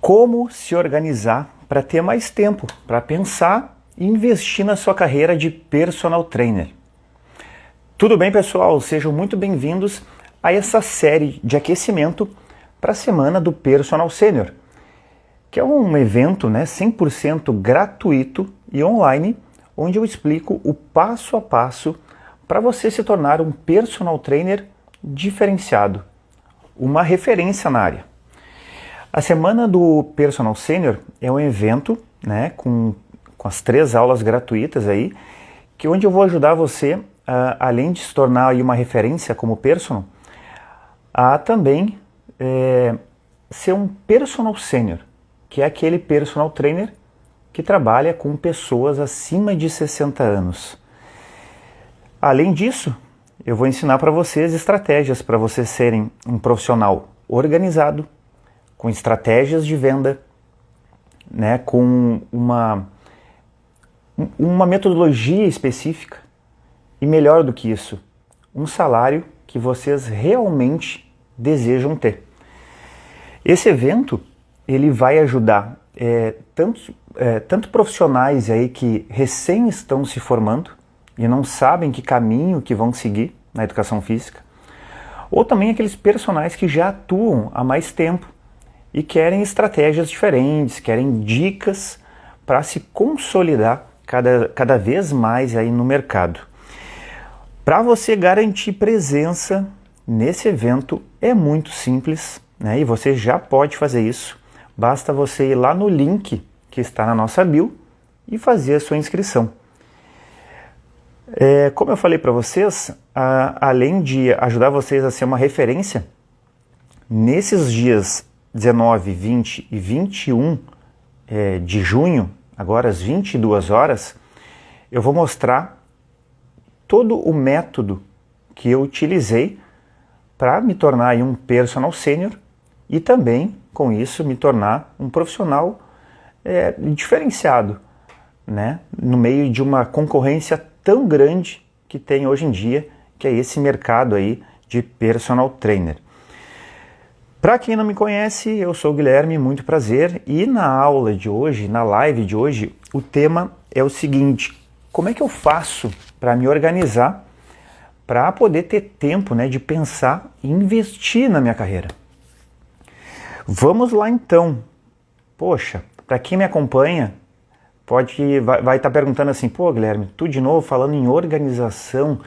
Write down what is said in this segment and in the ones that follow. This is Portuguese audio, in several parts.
Como se organizar para ter mais tempo para pensar e investir na sua carreira de personal trainer. Tudo bem, pessoal? Sejam muito bem-vindos a essa série de aquecimento para a Semana do Personal Sênior, que é um evento 100% gratuito e online, onde eu explico o passo a passo para você se tornar um personal trainer diferenciado, uma referência na área. A Semana do Personal Sênior é um evento com as 3 aulas gratuitas aí, onde eu vou ajudar você, além de se tornar aí uma referência como personal, a também ser um personal sênior, que é aquele personal trainer que trabalha com pessoas acima de 60 anos. Além disso, eu vou ensinar para vocês estratégias para vocês serem um profissional organizado, com estratégias de venda, com uma metodologia específica e, melhor do que isso, um salário que vocês realmente desejam ter. Esse evento ele vai ajudar tanto profissionais aí que recém estão se formando e não sabem que caminho que vão seguir na educação física, ou também aqueles personagens que já atuam há mais tempo e querem estratégias diferentes, querem dicas para se consolidar cada vez mais aí no mercado. Para você garantir presença nesse evento é muito simples, e você já pode fazer isso. Basta você ir lá no link que está na nossa bio e fazer a sua inscrição. Como eu falei para vocês, além de ajudar vocês a ser uma referência, nesses dias 19, 20 e 21 de junho, agora às 22 horas, eu vou mostrar todo o método que eu utilizei para me tornar aí um personal sênior e também, com isso, me tornar um profissional diferenciado, no meio de uma concorrência tão grande que tem hoje em dia, que é esse mercado aí de personal trainer. Para quem não me conhece, eu sou o Guilherme, muito prazer, e na aula de hoje, na live de hoje, o tema é o seguinte: como é que eu faço para me organizar para poder ter tempo de pensar e investir na minha carreira? Vamos lá então. Poxa, para quem me acompanha, vai estar perguntando assim: pô, Guilherme, tu de novo falando em organização,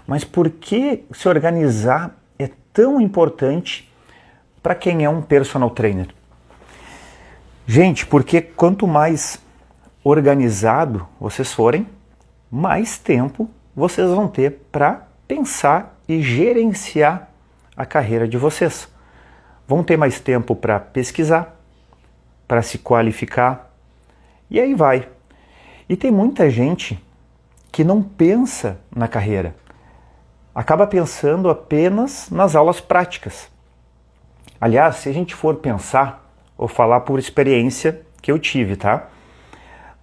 mas por que se organizar é tão importante para quem é um personal trainer? Gente, porque quanto mais organizado vocês forem, mais tempo vocês vão ter para pensar e gerenciar a carreira de vocês. Vão ter mais tempo para pesquisar, para se qualificar, e aí vai. E tem muita gente que não pensa na carreira, acaba pensando apenas nas aulas práticas. Aliás, se a gente for pensar, ou falar por experiência que eu tive, tá?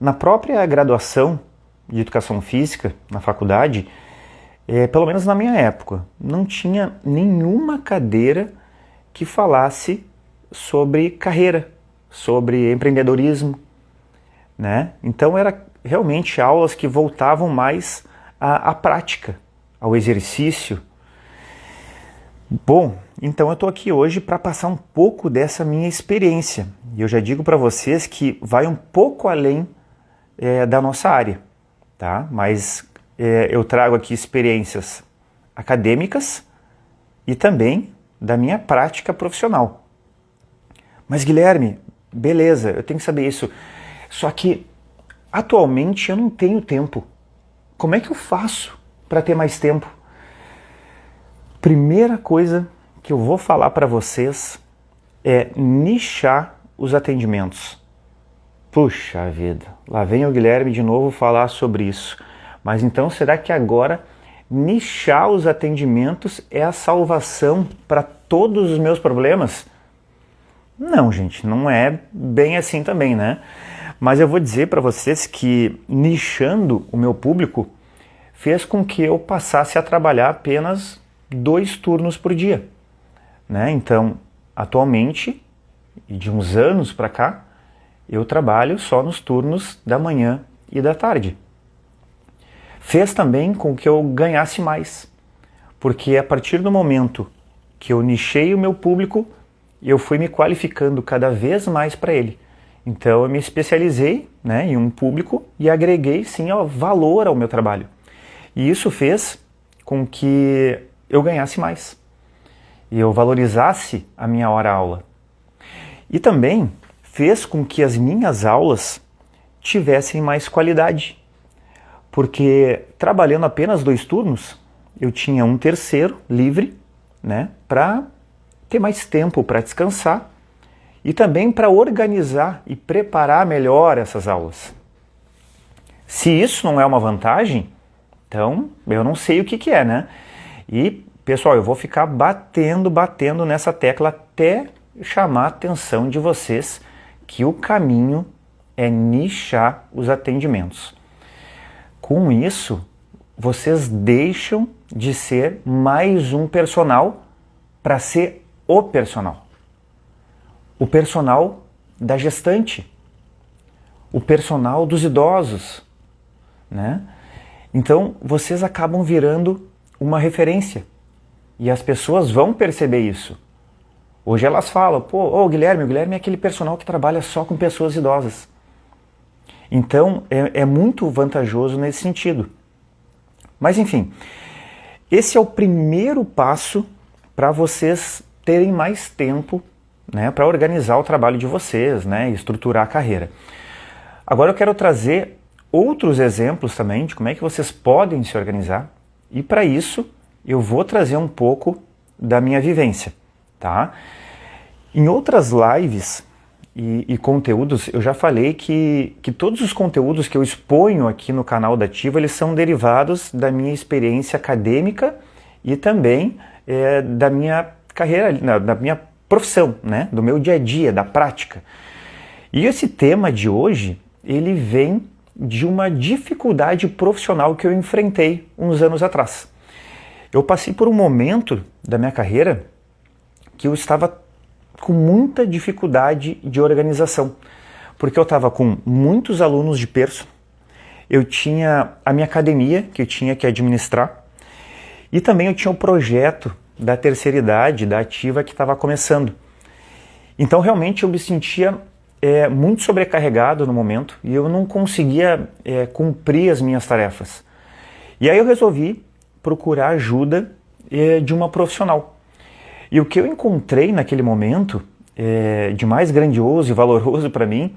Na própria graduação de Educação Física, na faculdade, pelo menos na minha época, não tinha nenhuma cadeira que falasse sobre carreira, sobre empreendedorismo, Então, era realmente aulas que voltavam mais à prática, ao exercício. Bom, então eu estou aqui hoje para passar um pouco dessa minha experiência. E eu já digo para vocês que vai um pouco além da nossa área, tá? Mas eu trago aqui experiências acadêmicas e também da minha prática profissional. Mas Guilherme, beleza, eu tenho que saber isso. Só que atualmente eu não tenho tempo. Como é que eu faço para ter mais tempo? Primeira coisa que eu vou falar para vocês é nichar os atendimentos. Puxa vida, lá vem o Guilherme de novo falar sobre isso. Mas então será que agora nichar os atendimentos é a salvação para todos os meus problemas? Não, gente, não é bem assim também, Mas eu vou dizer para vocês que nichando o meu público fez com que eu passasse a trabalhar apenas 2 turnos por dia. Então, atualmente, e de uns anos para cá, eu trabalho só nos turnos da manhã e da tarde. Fez também com que eu ganhasse mais, porque a partir do momento que eu nichei o meu público, eu fui me qualificando cada vez mais para ele. Então eu me especializei, né, em um público e agreguei sim valor ao meu trabalho. E isso fez com que eu ganhasse mais e eu valorizasse a minha hora-aula. E também fez com que as minhas aulas tivessem mais qualidade, porque trabalhando apenas 2 turnos, eu tinha um terceiro livre, né, para ter mais tempo para descansar e também para organizar e preparar melhor essas aulas. Se isso não é uma vantagem, então eu não sei o que é, né? E, pessoal, eu vou ficar batendo nessa tecla até chamar a atenção de vocês que o caminho é nichar os atendimentos. Com isso, vocês deixam de ser mais um personal para ser o personal. O personal da gestante, o personal dos idosos, né? Então, vocês acabam virando uma referência e as pessoas vão perceber isso. Hoje elas falam, o Guilherme é aquele personal que trabalha só com pessoas idosas. Então, é muito vantajoso nesse sentido. Mas, enfim, esse é o primeiro passo para vocês terem mais tempo, né, para organizar o trabalho de vocês, né, e estruturar a carreira. Agora eu quero trazer outros exemplos também de como é que vocês podem se organizar e para isso eu vou trazer um pouco da minha vivência, tá? Em outras lives e conteúdos eu já falei que todos os conteúdos que eu exponho aqui no canal da Ativa, eles são derivados da minha experiência acadêmica e também da minha carreira, da minha profissão, né? Do meu dia a dia, da prática. E esse tema de hoje, ele vem de uma dificuldade profissional que eu enfrentei uns anos atrás. Eu passei por um momento da minha carreira que eu estava com muita dificuldade de organização, porque eu estava com muitos alunos de perso, eu tinha a minha academia que eu tinha que administrar e também eu tinha o projeto da terceira idade, da Ativa, que estava começando. Então realmente eu me sentia muito sobrecarregado no momento e eu não conseguia cumprir as minhas tarefas. E aí eu resolvi procurar ajuda de uma profissional. E o que eu encontrei naquele momento, de mais grandioso e valoroso para mim,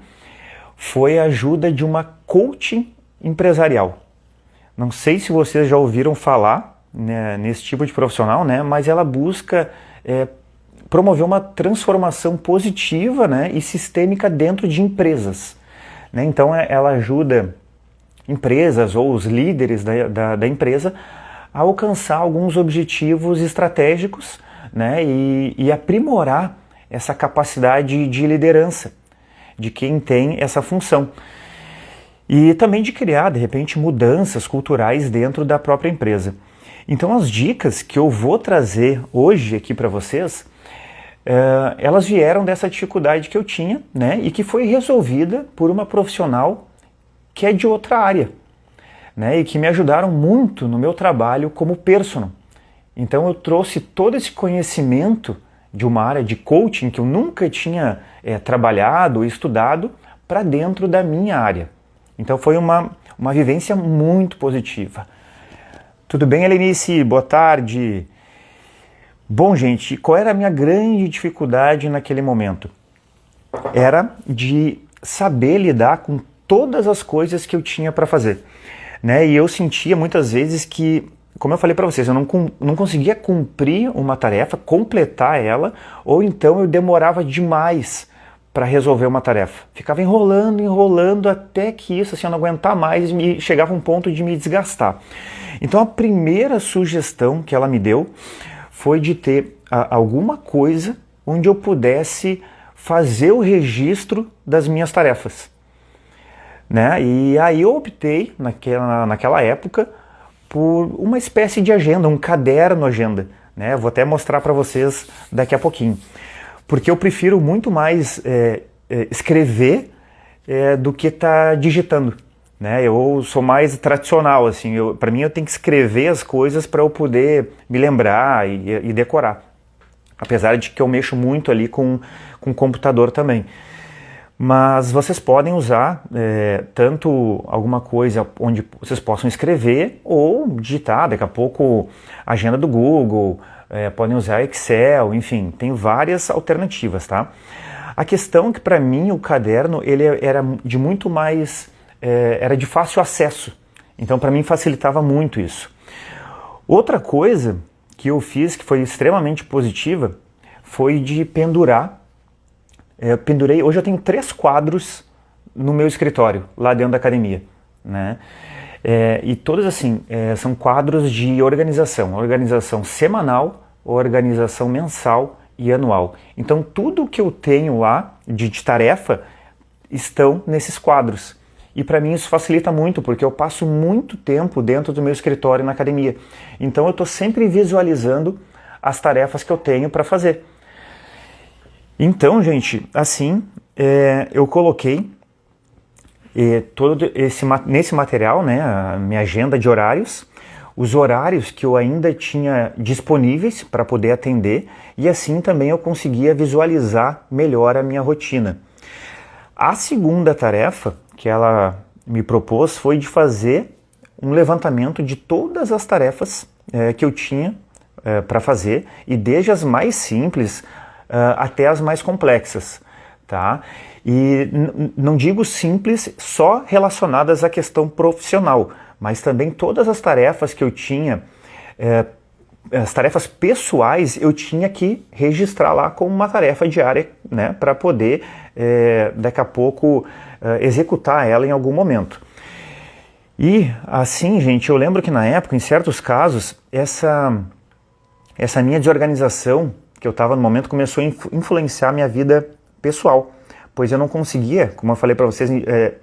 foi a ajuda de uma coaching empresarial. Não sei se vocês já ouviram falar, né, nesse tipo de profissional, né, mas ela busca promover uma transformação positiva, né, e sistêmica dentro de empresas. Né? Então ela ajuda empresas ou os líderes da empresa a alcançar alguns objetivos estratégicos, né, e aprimorar essa capacidade de liderança de quem tem essa função. E também de criar, de repente, mudanças culturais dentro da própria empresa. Então as dicas que eu vou trazer hoje aqui para vocês, elas vieram dessa dificuldade que eu tinha, né, e que foi resolvida por uma profissional que é de outra área, né, e que me ajudaram muito no meu trabalho como personal. Então eu trouxe todo esse conhecimento de uma área de coaching que eu nunca tinha trabalhado ou estudado para dentro da minha área. Então foi uma vivência muito positiva. Tudo bem, Helenice? Boa tarde. Bom, gente, qual era a minha grande dificuldade naquele momento? Era de saber lidar com todas as coisas que eu tinha para fazer. Né? E eu sentia muitas vezes que, como eu falei para vocês, eu não conseguia cumprir uma tarefa, completar ela, ou então eu demorava demais para resolver uma tarefa. Ficava enrolando até que isso, assim, eu não aguentar mais e chegava a um ponto de me desgastar. Então a primeira sugestão que ela me deu foi de ter alguma coisa onde eu pudesse fazer o registro das minhas tarefas. Né? E aí eu optei, naquela época, por uma espécie de agenda, um caderno agenda. Né? Vou até mostrar para vocês daqui a pouquinho. porque eu prefiro muito mais escrever do que estar digitando, né? Eu sou mais tradicional, assim, para mim eu tenho que escrever as coisas para eu poder me lembrar e decorar, apesar de que eu mexo muito ali com computador também. Mas vocês podem usar tanto alguma coisa onde vocês possam escrever ou digitar, daqui a pouco agenda do Google, podem usar Excel, enfim, tem várias alternativas, tá? A questão é que para mim o caderno ele era de muito mais, era de fácil acesso, então para mim facilitava muito isso. Outra coisa que eu fiz que foi extremamente positiva foi de pendurar. Eu pendurei, hoje eu tenho 3 quadros no meu escritório, lá dentro da academia, né? E todos assim, são quadros de organização semanal, organização mensal e anual. Então tudo que eu tenho lá de tarefa estão nesses quadros. E para mim isso facilita muito, porque eu passo muito tempo dentro do meu escritório na academia. Então eu estou sempre visualizando as tarefas que eu tenho para fazer. Então, gente, assim, eu coloquei nesse material, né, a minha agenda de horários, os horários que eu ainda tinha disponíveis para poder atender, e assim também eu conseguia visualizar melhor a minha rotina. A segunda tarefa que ela me propôs foi de fazer um levantamento de todas as tarefas que eu tinha para fazer, e desde as mais simples até as mais complexas, tá? E não digo simples só relacionadas à questão profissional, mas também todas as tarefas que eu tinha, as tarefas pessoais, eu tinha que registrar lá como uma tarefa diária, né, para poder daqui a pouco executar ela em algum momento. E assim, gente, eu lembro que na época, em certos casos, essa minha desorganização que eu estava no momento começou a influenciar a minha vida pessoal, pois eu não conseguia, como eu falei para vocês,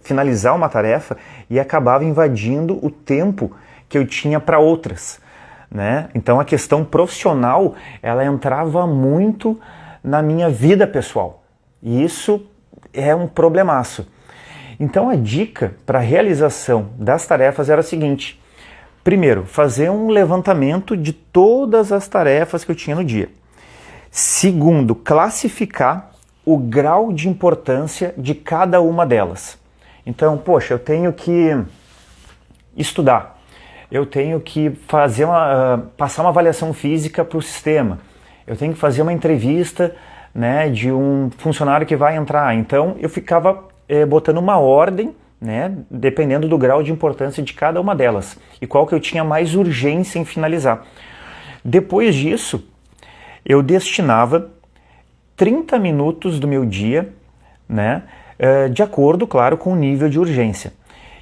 finalizar uma tarefa e acabava invadindo o tempo que eu tinha para outras, né? Então a questão profissional, ela entrava muito na minha vida pessoal, e isso é um problemaço. Então a dica para a realização das tarefas era a seguinte: primeiro, fazer um levantamento de todas as tarefas que eu tinha no dia. Segundo, classificar o grau de importância de cada uma delas. Então, poxa, eu tenho que estudar, eu tenho que passar uma avaliação física para o sistema, eu tenho que fazer uma entrevista, né, de um funcionário que vai entrar. Então, eu ficava botando uma ordem, né, dependendo do grau de importância de cada uma delas e qual que eu tinha mais urgência em finalizar. Depois disso, eu destinava 30 minutos do meu dia, né, de acordo, claro, com o nível de urgência.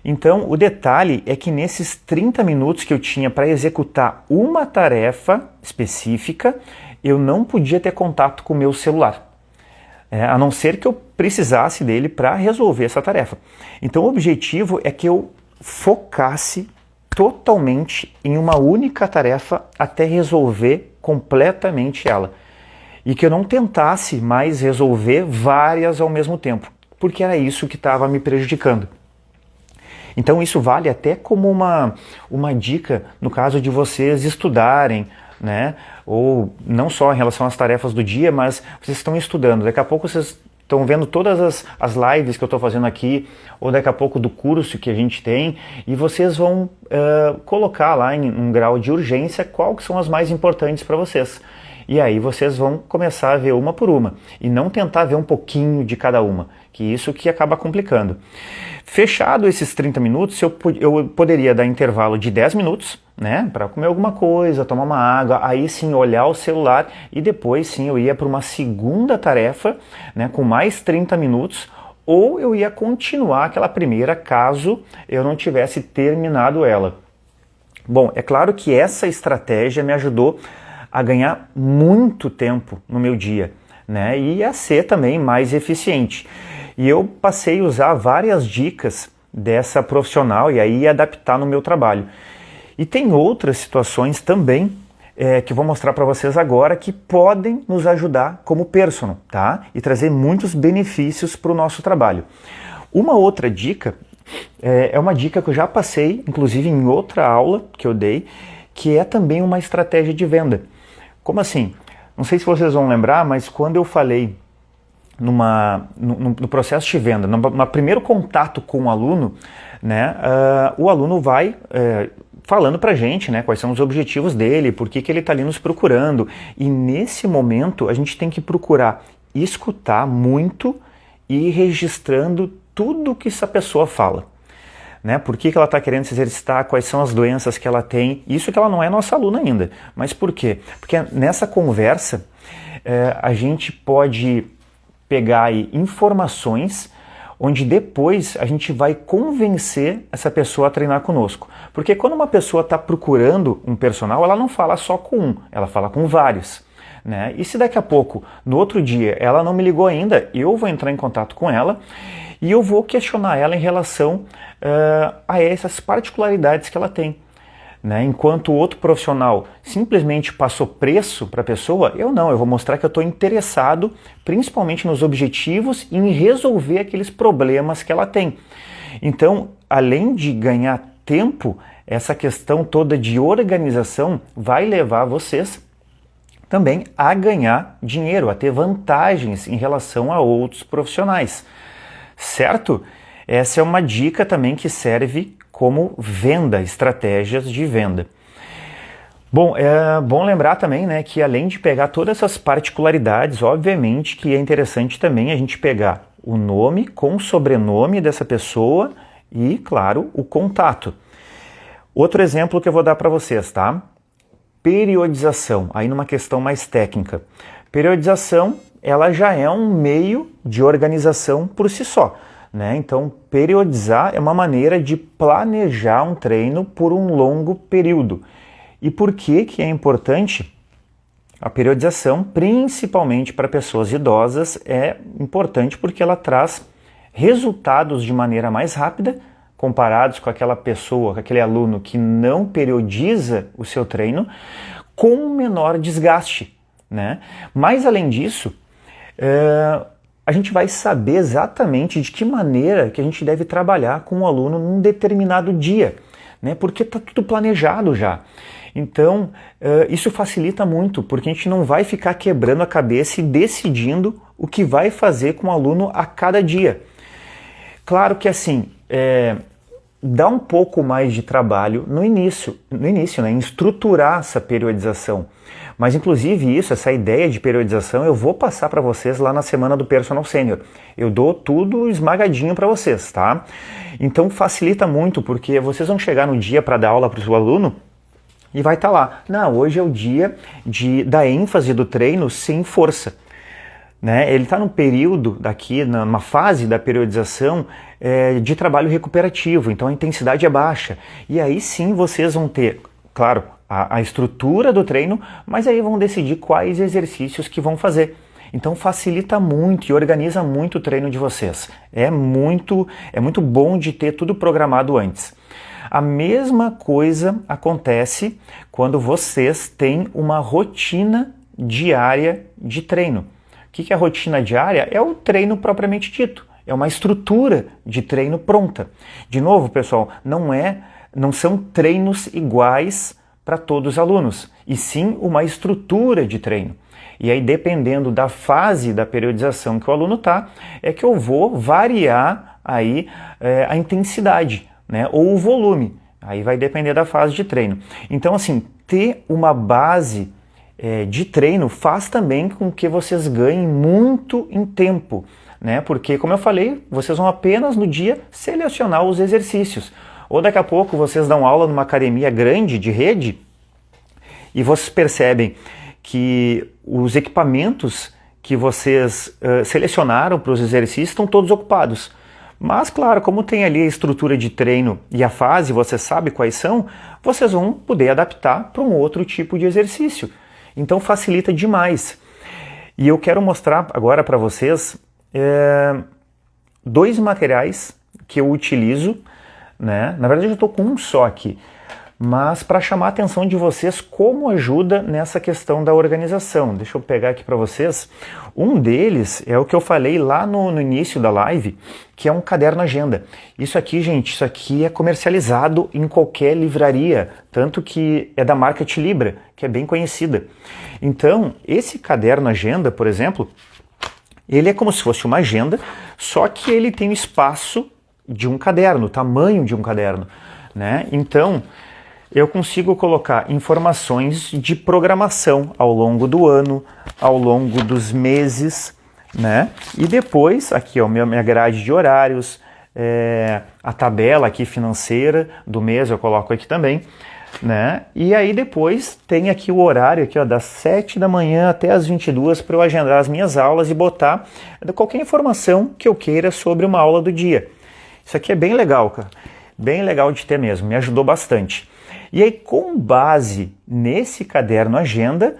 Então, o detalhe é que nesses 30 minutos que eu tinha para executar uma tarefa específica, eu não podia ter contato com o meu celular, a não ser que eu precisasse dele para resolver essa tarefa. Então, o objetivo é que eu focasse totalmente em uma única tarefa até resolver completamente ela, e que eu não tentasse mais resolver várias ao mesmo tempo, porque era isso que estava me prejudicando. Então isso vale até como uma dica no caso de vocês estudarem, né? Ou não só em relação às tarefas do dia, mas vocês estão estudando, daqui a pouco vocês estão vendo todas as lives que eu estou fazendo aqui, ou daqui a pouco do curso que a gente tem, e vocês vão colocar lá em um grau de urgência qual que são as mais importantes para vocês. E aí vocês vão começar a ver uma por uma, e não tentar ver um pouquinho de cada uma, que isso que acaba complicando. Fechado esses 30 minutos, eu poderia dar intervalo de 10 minutos, né, para comer alguma coisa, tomar uma água, aí sim olhar o celular, e depois sim eu ia para uma segunda tarefa, né, com mais 30 minutos, ou eu ia continuar aquela primeira caso eu não tivesse terminado ela. Bom, é claro que essa estratégia me ajudou a ganhar muito tempo no meu dia, né, e a ser também mais eficiente. E eu passei a usar várias dicas dessa profissional e aí adaptar no meu trabalho. E tem outras situações também que eu vou mostrar para vocês agora, que podem nos ajudar como personal, tá? E trazer muitos benefícios para o nosso trabalho. Uma outra dica é uma dica que eu já passei, inclusive em outra aula que eu dei, que é também uma estratégia de venda. Como assim? Não sei se vocês vão lembrar, mas quando eu falei no processo de venda, no primeiro contato com o aluno, né, o aluno vai falando para a gente, né, quais são os objetivos dele, por que ele está ali nos procurando. E nesse momento a gente tem que procurar escutar muito e ir registrando tudo que essa pessoa fala. Né? Por que ela está querendo se exercitar, quais são as doenças que ela tem. Isso que ela não é nossa aluna ainda. Mas por quê? Porque nessa conversa a gente pode pegar aí informações onde depois a gente vai convencer essa pessoa a treinar conosco. Porque quando uma pessoa está procurando um personal, ela não fala só com um, ela fala com vários. Né? E se daqui a pouco, no outro dia, ela não me ligou ainda, eu vou entrar em contato com ela e eu vou questionar ela em relação a essas particularidades que ela tem. Né? Enquanto o outro profissional simplesmente passou preço para a pessoa, eu vou mostrar que eu estou interessado principalmente nos objetivos e em resolver aqueles problemas que ela tem. Então, além de ganhar tempo, essa questão toda de organização vai levar vocês também a ganhar dinheiro, a ter vantagens em relação a outros profissionais. Certo? Essa é uma dica também que serve como venda, estratégias de venda. Bom, é bom lembrar também, né, que além de pegar todas essas particularidades, obviamente que é interessante também a gente pegar o nome com o sobrenome dessa pessoa e, claro, o contato. Outro exemplo que eu vou dar para vocês, tá? Periodização, aí numa questão mais técnica. Periodização, ela já é um meio de organização por si só. Né? Então, periodizar é uma maneira de planejar um treino por um longo período. E por que é importante? A periodização, principalmente para pessoas idosas, é importante porque ela traz resultados de maneira mais rápida, comparados com aquela pessoa, com aquele aluno que não periodiza o seu treino, com menor desgaste. Né? Mas, além disso, a gente vai saber exatamente de que maneira que a gente deve trabalhar com o aluno num determinado dia, né? Porque está tudo planejado já. Então, isso facilita muito, porque a gente não vai ficar quebrando a cabeça e decidindo o que vai fazer com o aluno a cada dia. Claro que assim, dá um pouco mais de trabalho no início, né, em estruturar essa periodização. Mas inclusive essa ideia de periodização eu vou passar para vocês lá na semana do Personal Sênior. Eu dou tudo esmagadinho para vocês, tá? Então facilita muito, porque vocês vão chegar no dia para dar aula para o seu aluno e vai estar lá. Não, hoje é o dia da ênfase do treino sem força. Né? Ele está num período daqui, numa fase da periodização de trabalho recuperativo, então a intensidade é baixa. E aí sim vocês vão ter, claro, a estrutura do treino, mas aí vão decidir quais exercícios que vão fazer. Então facilita muito e organiza muito o treino de vocês. É muito bom de ter tudo programado antes. A mesma coisa acontece quando vocês têm uma rotina diária de treino. O que é a rotina diária? É o treino propriamente dito. É uma estrutura de treino pronta. De novo, pessoal, não são treinos iguais para todos os alunos, e sim uma estrutura de treino. E aí, dependendo da fase da periodização que o aluno está, é que eu vou variar aí a intensidade, né, ou o volume. Aí vai depender da fase de treino. Então, assim, ter uma base de treino faz também com que vocês ganhem muito em tempo, né? Porque, como eu falei, vocês vão apenas no dia selecionar os exercícios. Ou daqui a pouco vocês dão aula numa academia grande de rede e vocês percebem que os equipamentos que vocês selecionaram para os exercícios estão todos ocupados. Mas, claro, como tem ali a estrutura de treino e a fase, você sabe quais são, vocês vão poder adaptar para um outro tipo de exercício. Então facilita demais. E eu quero mostrar agora para vocês 2 materiais que eu utilizo, né? Na verdade eu estou com um só aqui, mas para chamar a atenção de vocês como ajuda nessa questão da organização. Deixa eu pegar aqui para vocês. Um deles é o que eu falei lá no início da live, que é um caderno agenda. Isso aqui, gente, isso aqui é comercializado em qualquer livraria, tanto que é da marca Tilibra, que é bem conhecida. Então, esse caderno agenda, por exemplo, ele é como se fosse uma agenda, só que ele tem o espaço de um caderno, o tamanho de um caderno, né? Então, eu consigo colocar informações de programação ao longo do ano, ao longo dos meses, né? E depois, aqui, ó, minha grade de horários, a tabela aqui financeira do mês eu coloco aqui também, né? E aí depois tem aqui o horário aqui, ó, das 7 da manhã até as 22 para eu agendar as minhas aulas e botar qualquer informação que eu queira sobre uma aula do dia. Isso aqui é bem legal, cara. Bem legal de ter mesmo, me ajudou bastante. E aí, com base nesse caderno agenda,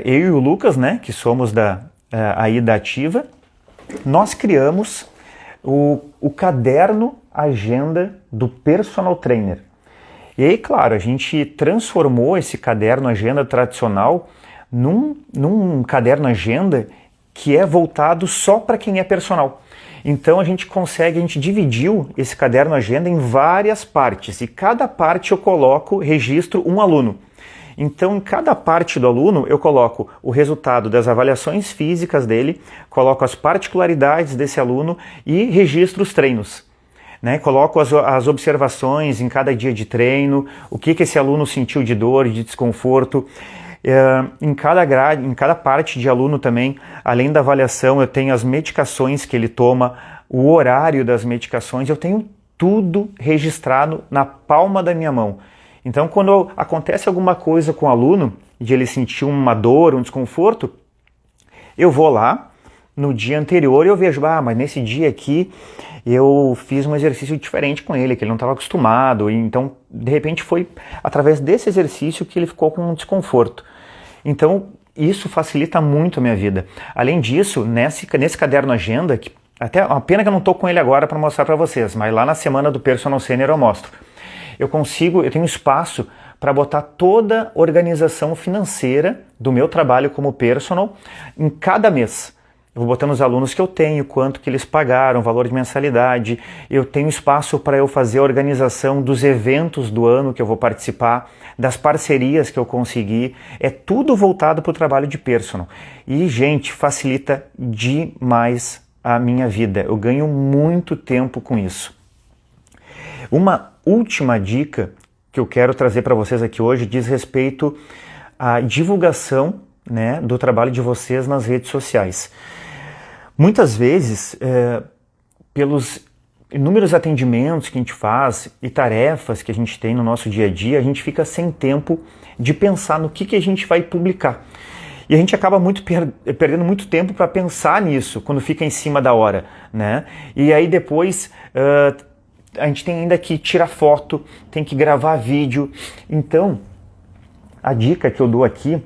eu e o Lucas, né, que somos aí da Ativa, nós criamos o caderno agenda do personal trainer. E aí, claro, a gente transformou esse caderno agenda tradicional num caderno agenda que é voltado só para quem é personal. Então a gente dividiu esse caderno agenda em várias partes e cada parte eu registro um aluno. Então em cada parte do aluno eu coloco o resultado das avaliações físicas dele, coloco as particularidades desse aluno e registro os treinos. Né? Coloco as observações em cada dia de treino, o que esse aluno sentiu de dor, de desconforto. Em cada parte de aluno também, além da avaliação, eu tenho as medicações que ele toma, o horário das medicações, eu tenho tudo registrado na palma da minha mão. Então, quando acontece alguma coisa com o aluno, de ele sentir uma dor, um desconforto, eu vou lá, no dia anterior eu vejo, mas nesse dia aqui eu fiz um exercício diferente com ele, que ele não estava acostumado, e então, de repente, foi através desse exercício que ele ficou com um desconforto. Então, isso facilita muito a minha vida. Além disso, nesse caderno agenda, que até uma pena que eu não estou com ele agora para mostrar para vocês, mas lá na semana do Personal Senior eu mostro. Eu tenho espaço para botar toda a organização financeira do meu trabalho como personal em cada mês. Eu vou botando os alunos que eu tenho, quanto que eles pagaram, valor de mensalidade. Eu tenho espaço para eu fazer a organização dos eventos do ano que eu vou participar, das parcerias que eu consegui. É tudo voltado para o trabalho de personal. E, gente, facilita demais a minha vida. Eu ganho muito tempo com isso. Uma última dica que eu quero trazer para vocês aqui hoje diz respeito à divulgação, né, do trabalho de vocês nas redes sociais. Muitas vezes, pelos inúmeros atendimentos que a gente faz e tarefas que a gente tem no nosso dia a dia, a gente fica sem tempo de pensar no que a gente vai publicar. E a gente acaba perdendo muito tempo para pensar nisso, quando fica em cima da hora, né? E aí depois a gente tem ainda que tirar foto, tem que gravar vídeo. Então, a dica que eu dou aqui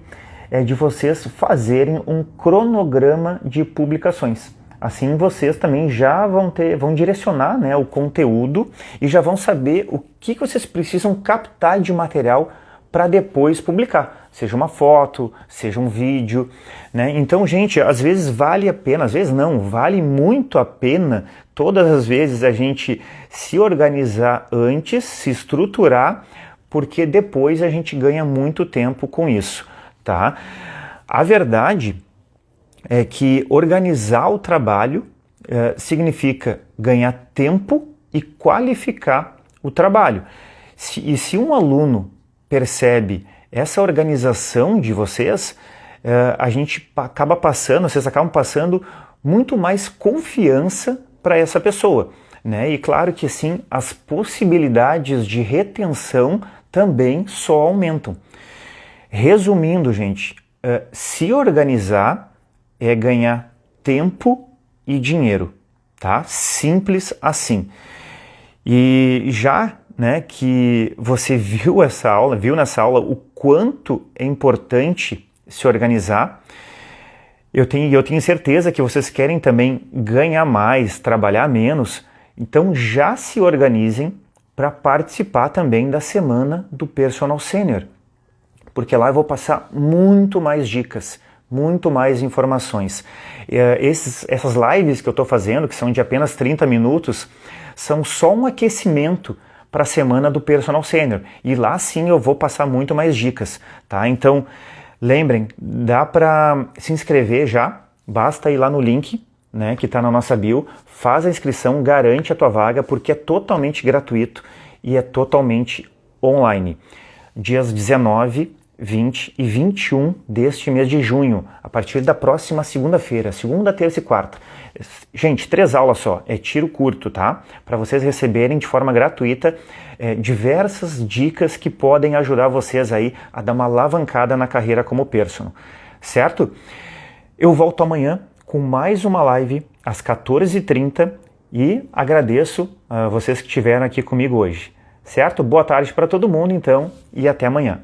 é de vocês fazerem um cronograma de publicações. Assim vocês também já vão direcionar, né, o conteúdo e já vão saber o que vocês precisam captar de material para depois publicar. Seja uma foto, seja um vídeo, né? Então, gente, às vezes vale a pena, às vezes não, vale muito a pena todas as vezes a gente se organizar antes, se estruturar, porque depois a gente ganha muito tempo com isso. Tá? A verdade é que organizar o trabalho significa ganhar tempo e qualificar o trabalho. Se um aluno percebe essa organização de vocês, vocês acabam passando muito mais confiança para essa pessoa, né? E claro que sim, as possibilidades de retenção também só aumentam. Resumindo, gente, se organizar é ganhar tempo e dinheiro, tá? Simples assim. E já, né, que você viu nessa aula o quanto é importante se organizar, eu tenho certeza que vocês querem também ganhar mais, trabalhar menos, então já se organizem para participar também da semana do Personal Sênior, porque lá eu vou passar muito mais dicas, muito mais informações. Essas lives que eu estou fazendo, que são de apenas 30 minutos, são só um aquecimento para a semana do Personal Sênior. E lá sim eu vou passar muito mais dicas, tá? Então, lembrem, dá para se inscrever já, basta ir lá no link, né, que está na nossa bio, faz a inscrição, garante a tua vaga, porque é totalmente gratuito e é totalmente online. Dias 19, 20 e 21 deste mês de junho, a partir da próxima segunda-feira, segunda, terça e quarta. Gente, 3 aulas só, é tiro curto, tá? Para vocês receberem de forma gratuita diversas dicas que podem ajudar vocês aí a dar uma alavancada na carreira como personal, certo? Eu volto amanhã com mais uma live às 14h30 e agradeço a vocês que estiveram aqui comigo hoje, certo? Boa tarde para todo mundo então e até amanhã.